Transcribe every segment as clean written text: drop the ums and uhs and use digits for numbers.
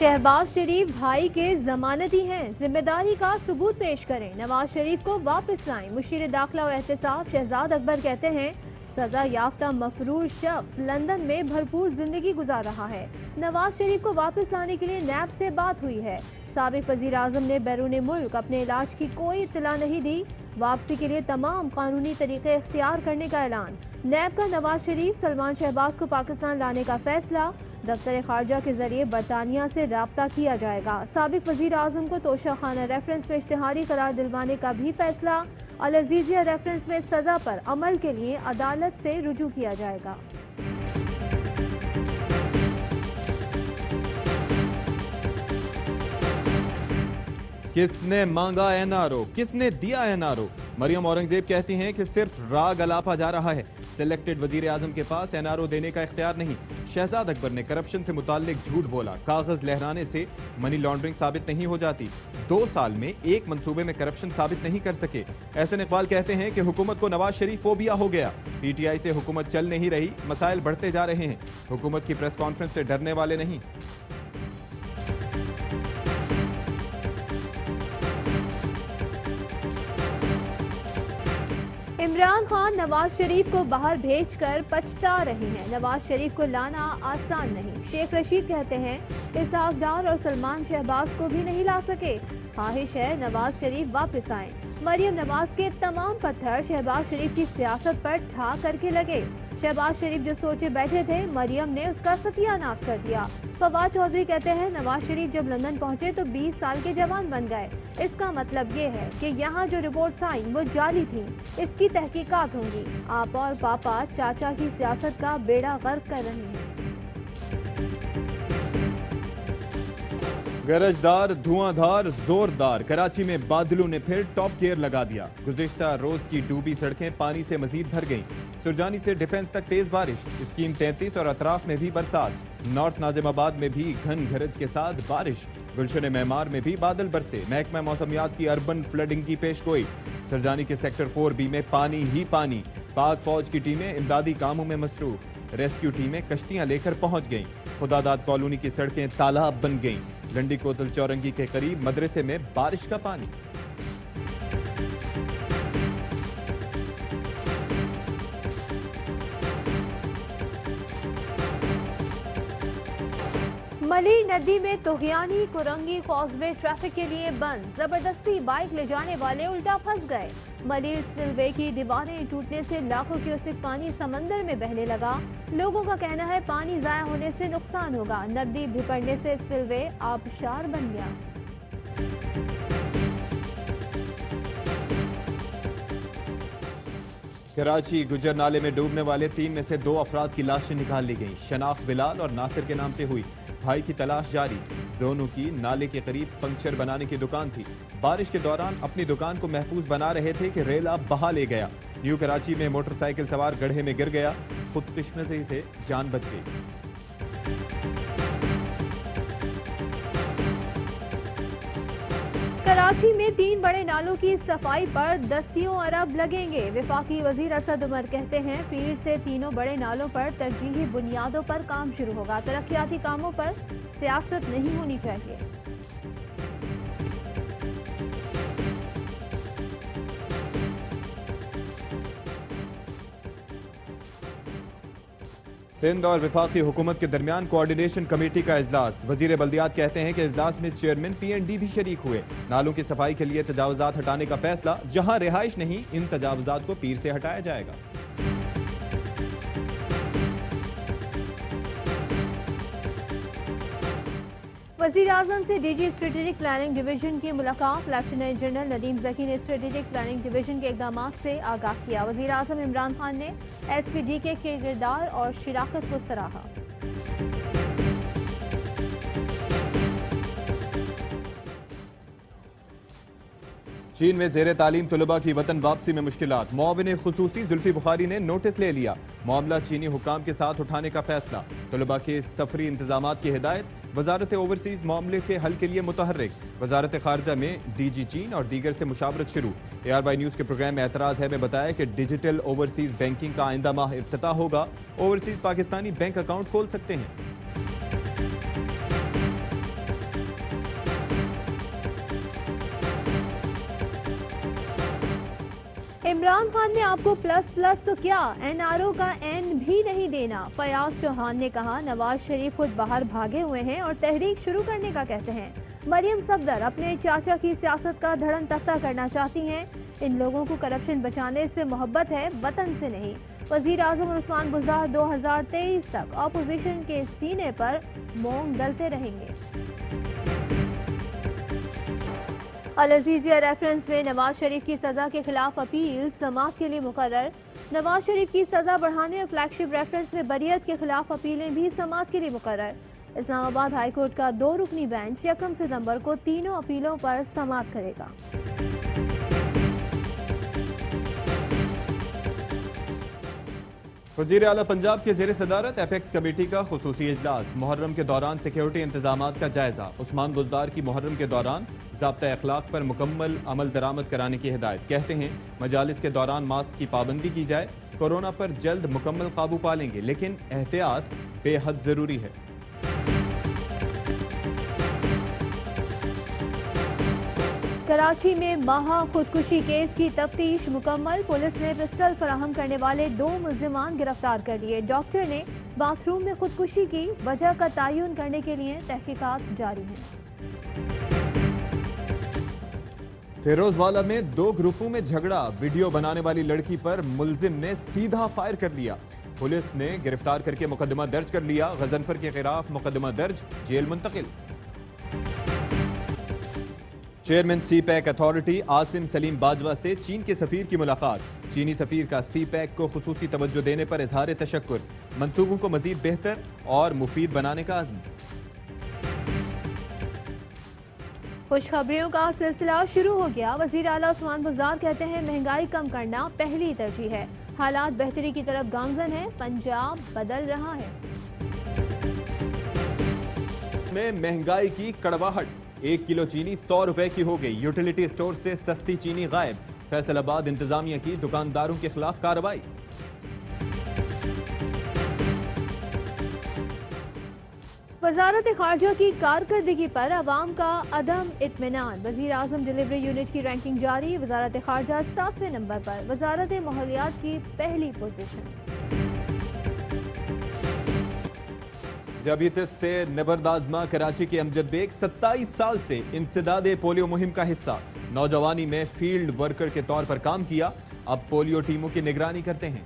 शहबाज शरीफ भाई के जमानती हैं, जिम्मेदारी का सबूत पेश करें, नवाज शरीफ को वापस लाएं। मुशीर दाखिला और एहतसाब शहजाद अकबर कहते हैं सजा याफ्ता मफरूर शख्स लंदन में भरपूर जिंदगी गुजार रहा है। नवाज शरीफ को वापस लाने के लिए नैब से बात हुई है। साबिक वजीर आजम ने बैरून मुल्क अपने इलाज की कोई इत्तला नहीं दी। वापसी के लिए तमाम कानूनी तरीके इख्तियार करने का ऐलान। नैब का नवाज शरीफ सलमान शहबाज को पाकिस्तान लाने का फैसला। दफ्तर खारजा के जरिए बरतानिया से राब्ता किया जाएगा। साबिक वजीर आजम को तोशा खाना रेफरेंस में इश्तिहारी करार दिलवाने का भी फैसला। अल अजीजिया रेफरेंस में सजा पर अमल के लिए अदालत से रुजू किया जाएगा। किसने मांगा एनआरओ, किसने दिया एनआरओ? मरियम औरंगजेब कहती हैं कि सिर्फ राग अलापा जा रहा है। सिलेक्टेड वजीर आजम के पास एनआरओ देने का इख्तियार नहीं। शहजाद अकबर ने करप्शन से मुताल्लिक झूठ बोला। कागज लहराने से मनी लॉन्ड्रिंग साबित नहीं हो जाती। 2 साल में एक मंसूबे में करप्शन साबित नहीं कर सके। एहसन इकबाल कहते हैं कि हुकूमत को नवाज शरीफ फोबिया हो गया। पीटीआई से हुकूमत चल नहीं रही, मसाइल बढ़ते जा रहे हैं। हुकूमत की प्रेस कॉन्फ्रेंस से डरने वाले नहीं। इमरान खान नवाज शरीफ को बाहर भेजकर पछता रहे हैं। नवाज शरीफ को लाना आसान नहीं। शेख रशीद कहते हैं इसहाक डार और सलमान शहबाज को भी नहीं ला सके। ख्वाहिश है नवाज शरीफ वापस आए। मरियम नवाज के तमाम पत्थर शहबाज शरीफ की सियासत पर ठा करके लगे। शहबाज शरीफ जो सोचे बैठे थे, मरियम ने उसका सत्यानाश कर दिया। फवाद चौधरी कहते हैं नवाज शरीफ जब लंदन पहुंचे तो 20 साल के जवान बन गए। इसका मतलब ये है कि यहाँ जो रिपोर्ट्स आई वो जाली थी। इसकी तहकीकात होंगी। आप और पापा चाचा की सियासत का बेड़ा गर्क कर रहे हैं। गरजदार, धुआंधार, जोरदार। कराची में बादलों ने फिर टॉप गियर लगा दिया। गुज़िश्ता रोज की डूबी सड़कें पानी से मजीद भर गईं। सुरजानी से डिफेंस तक तेज बारिश। स्कीम 33 और अतराफ में भी बरसात। नॉर्थ नाजिमाबाद में भी घन गरज के साथ बारिश। गुलशन मेमार में भी बादल बरसे। महकमा मौसमियात की अर्बन फ्लडिंग की पेशगोई। सुरजानी के सेक्टर 4B में पानी ही पानी। पाक फौज की टीमें इमदादी कामों में मसरूफ। रेस्क्यू टीमें कश्तियां लेकर पहुंच गईं। खुदादाद कॉलोनी की सड़कें तालाब बन गईं। लंडी कोतल चौरंगी के करीब मदरसे में बारिश का पानी। मलीर नदी में तोहियानी कुरंगी कॉजवे ट्रैफिक के लिए बंद। जबरदस्ती बाइक ले जाने वाले उल्टा फंस गए। मलीर स्पिलवे की दीवारें टूटने से लाखों क्यूसेक पानी समंदर में बहने लगा। लोगों का कहना है पानी जाया होने से नुकसान होगा। नदी भिपड़ने से स्पिलवे आबशार बन गया। कराची गुजर नाले में डूबने वाले 3 में से 2 अफराद की लाशें निकाल ली गईं। शनाख्त बिलाल और नासिर के नाम से हुई। भाई की तलाश जारी। दोनों की नाले के करीब पंक्चर बनाने की दुकान थी। बारिश के दौरान अपनी दुकान को महफूज बना रहे थे कि रेला बहा ले गया। न्यू कराची में मोटरसाइकिल सवार गड्ढे में गिर गया। खुदकिस्मती से जान बच गई। कराची में 3 बड़े नालों की सफाई पर 10 अरब लगेंगे। वफाकी वजीर असद उमर कहते हैं पीर से तीनों बड़े नालों पर तरजीही बुनियादों पर काम शुरू होगा। तरक्याती कामों पर सियासत नहीं होनी चाहिए। सिंध और वफाकी हुकूमत के दरमियान कोऑर्डिनेशन कमेटी का इजलास। वजीर बल्दियात कहते हैं कि इजलास में चेयरमैन PND भी शरीक हुए। नालों की सफाई के लिए तजावुजात हटाने का फैसला। जहां रिहाइश नहीं, इन तजावुजात को पीर से हटाया जाएगा। वज़ीर आज़म से DG स्ट्रेटेजिक प्लानिंग डिवीजन की मुलाकात। लेफ्टिनेंट जनरल नदीम ज़की ने स्ट्रेटेजिक प्लानिंग डिवीजन के इक़दामात से आगाह किया। वज़ीर आज़म इमरान खान ने SPDK के किरदार और शिराकत को सराहा। चीन में ज़ेरे तालीम तलबा की वतन वापसी में मुश्किलात। मुआविन खुसूसी जुल्फी बुखारी ने नोटिस ले लिया। मामला चीनी हुकाम के साथ उठाने का फैसला। तलबा के सफरी इंतजामात की हिदायत। वजारत ओवरसीज मामले के हल के लिए मुतहर्रिक। वजारत खारजा में DG चीन और दीगर से मुशावरत शुरू। ARY न्यूज़ के प्रोग्राम में एतराज़ है में बताया कि डिजिटल ओवरसीज बैंकिंग का आइंदा माह इफ्तिताह होगा। ओवरसीज पाकिस्तानी बैंक अकाउंट खोल सकते हैं। इमरान खान ने आपको प्लस प्लस तो क्या एनआरओ का एन भी नहीं देना। फयाज चौहान ने कहा नवाज शरीफ खुद बाहर भागे हुए हैं और तहरीक शुरू करने का कहते हैं। मरियम सफदर अपने चाचा की सियासत का धड़न तख्ता करना चाहती हैं। इन लोगों को करप्शन बचाने से मोहब्बत है, वतन से नहीं। वजीर आजम और उस्मान बुज़दार 2023 तक अपोजिशन के सीने पर मोंग डलते रहेंगे। अल अजीजिया रेफरेंस में नवाज शरीफ की सजा के खिलाफ अपील समाअत के लिए मुकर्रर। नवाज शरीफ की सजा बढ़ाने और फ्लैगशिप रेफरेंस में बरियत के खिलाफ अपीलें भी समाअत के लिए मुकर्रर। इस्लामाबाद हाईकोर्ट का 2 रुकनी बेंच 1 सितंबर को तीनों अपीलों पर समाअत करेगा। वज़ीर आला पंजाब के ज़ेर सदारत एपेक्स कमेटी का खुसूसी इजलास। मुहर्रम के दौरान सिक्योरिटी इंतजामात का जायजा। उस्मान बुज़दार की मुहर्रम के दौरान ज़ाब्ता अखलाक पर मुकम्मल अमल दरामद कराने की हिदायत। कहते हैं मजालिस के दौरान मास्क की पाबंदी की जाए। कोरोना पर जल्द मुकम्मल काबू पा लेंगे, लेकिन एहतियात बेहद ज़रूरी है। कराची में माहा खुदकुशी केस की तफ्तीश मुकम्मल। पुलिस ने पिस्टल फराहम करने वाले 2 मुल्जिमान गिरफ्तार कर लिए। डॉक्टर ने बाथरूम में खुदकुशी की वजह का तयन करने के लिए तहकीकात जारी हैं। फिरोजवाला में 2 ग्रुपों में झगड़ा। वीडियो बनाने वाली लड़की पर मुल्जिम ने सीधा फायर कर लिया। पुलिस ने गिरफ्तार करके मुकदमा दर्ज कर लिया। गजनफर के खिलाफ मुकदमा दर्ज, जेल मुंतकिल। Chairman C pack authority Asim Salim Bajwa से चीन के सफीर की मुलाकात। चीनी सफीर का सी पैक को खुसूसी तवज्जो देने पर इजहार तशक्कुर। मंसूबों को मजीद बेहतर और मुफीद बनाने का अज़्म। खुशखबरियों का सिलसिला शुरू हो गया। वजीर आला उस्मान बुज़दार कहते हैं महंगाई कम करना पहली तरजीह है। हालात बेहतरी की तरफ गामजन है। पंजाब बदल रहा है। में महंगाई की कड़वाहट। 1 किलो चीनी 100 रुपए की हो गई। यूटिलिटी स्टोर से सस्ती चीनी गायब। फैसलाबाद इंतजामिया की दुकानदारों के खिलाफ कार्रवाई। वजारत खारजा की कारकर्दगी पर अवाम का अदम इत्मीनान। वजीर आजम डिलीवरी यूनिट की रैंकिंग जारी। वजारत खारजा 7वें नंबर पर। वजारत माहौलियात की पहली पोजीशन। जबीतस से निबरदाजमा कराची के अमजद बेग 27 साल से इंसदादे पोलियो मुहिम का हिस्सा। नौजवानी में फील्ड वर्कर के तौर पर काम किया। अब पोलियो टीमों की निगरानी करते हैं।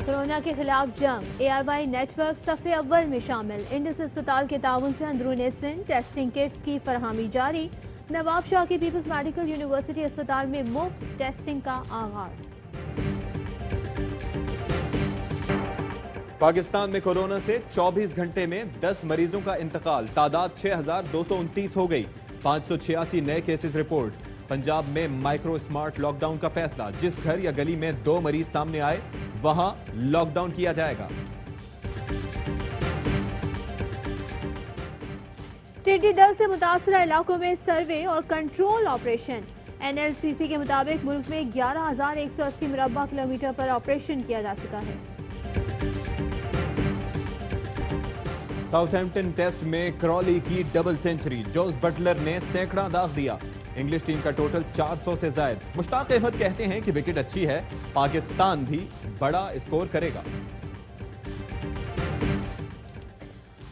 कोरोना के खिलाफ जंग। ARY नेटवर्क सफ़े अव्वल में शामिल। इंडस अस्पताल के ताउन से अंदरूनी सिंध टेस्टिंग किट्स की फरहमी जारी। नवाब शाह की पीपल्स मेडिकल यूनिवर्सिटी अस्पताल में मुफ्त टेस्टिंग का आगाज। पाकिस्तान में कोरोना से 24 घंटे में 10 मरीजों का इंतकाल। तादाद 6229 हो गई। 586 नए केसेस रिपोर्ट। पंजाब में माइक्रो स्मार्ट लॉकडाउन का फैसला। जिस घर या गली में 2 मरीज सामने आए वहां लॉकडाउन किया जाएगा। टिड्डी दल से मुतासरा इलाकों में सर्वे और कंट्रोल ऑपरेशन। NLCC के मुताबिक मुल्क में 11,180 मुरब्बा किलोमीटर पर ऑपरेशन किया जा चुका है। साउथहैम्पटन टेस्ट में क्रॉली की डबल सेंचुरी। जोस बटलर ने सैकड़ा दाग दिया। इंग्लिश टीम का टोटल 400 से ज्यादा। मुश्ताक अहमद कहते हैं कि विकेट अच्छी है, पाकिस्तान भी बड़ा स्कोर करेगा।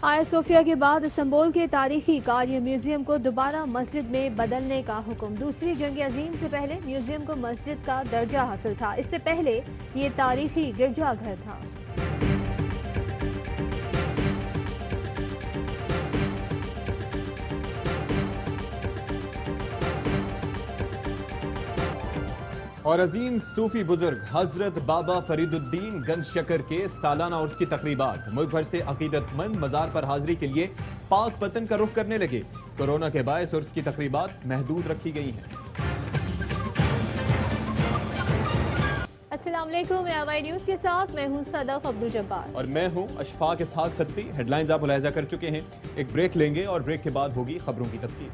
आया सोफिया के बाद इस्तांबुल के तारीखी कार्य म्यूजियम को दोबारा मस्जिद में बदलने का हुक्म। दूसरी जंग अजीम से पहले म्यूजियम को मस्जिद का दर्जा हासिल था। इससे पहले ये तारीखी गिरजाघर था। और अजीम सूफी बुजुर्ग हजरत बाबा फरीदुद्दीन गंज शकर के सालाना उर्स की तकरीबात। मुल्क भर से अकीदतमंद मजार पर हाजिरी के लिए पाक पतन का रुख करने लगे। कोरोना के बायस उर्स की तकरीबात महदूद रखी गई हैं। अस्सलाम वालेकुम, ARY न्यूज़ के साथ मैं हूं सदफ अब्दुल जब्बार और मैं हूं अशफाक इसहाक सत्ती। हेडलाइंस आप मुलाहिजा कर चुके हैं। एक ब्रेक लेंगे और ब्रेक के बाद होगी खबरों की तफसील।